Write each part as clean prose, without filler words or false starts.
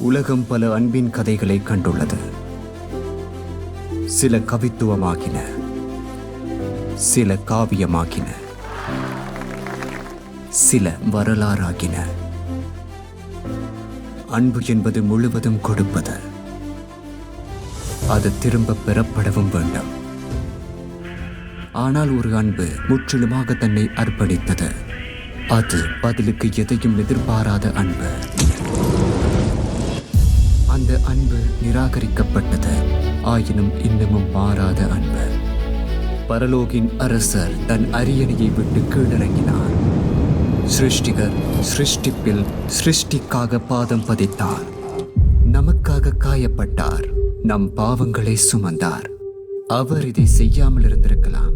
உலகம் பல அன்பின் கதைகளை கண்டுள்ளது. சில கவித்துவமாகின, சில காவியமாகின, சில வரலாறாகின. அன்பு என்பது முழுவதும் கொடுப்பது. அது திரும்ப பெறப்படவும் வேண்டும். ஆனால் ஒரு அன்பு முற்றிலுமாக தன்னை அர்ப்பணித்தது. அது பதிலுக்கு எதையும் எதிர்பாராத அன்பு. அந்த அன்பு நிராகரிக்கப்பட்டது. ஆயினும் இன்னமும் மாறாத அன்பு. பரலோகின் அரசர் தன் அரியணையை விட்டு கீழிறங்கினார். சிருஷ்டிகர் சிருஷ்டிப்பில் சிருஷ்டிக்காக பாதம் பதித்தார். நமக்காக காயப்பட்டார். நம் பாவங்களை சுமந்தார். அவர் இதை செய்யாமல் இருந்திருக்கலாம்.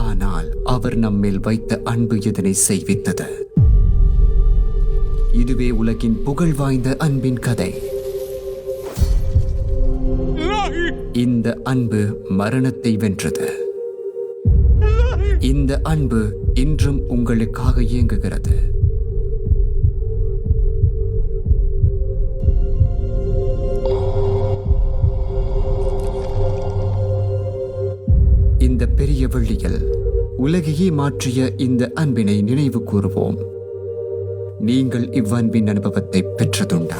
ஆனால் அவர் நம்மேல் வைத்த அன்பு இதனை செய்வித்தது. இதுவே உலகின் புகழ் வாய்ந்த அன்பின் கதை. இந்த அன்பு மரணத்தை வென்றது. இந்த அன்பு இன்றும் உங்களுக்காக இயங்குகிறது. இந்த பெரிய வெள்ளியில் உலகையே மாற்றிய இந்த அன்பினை நினைவு கூறுவோம். நீங்கள் இவ்வன்பின் அனுபவத்தை பெற்றதுண்டா?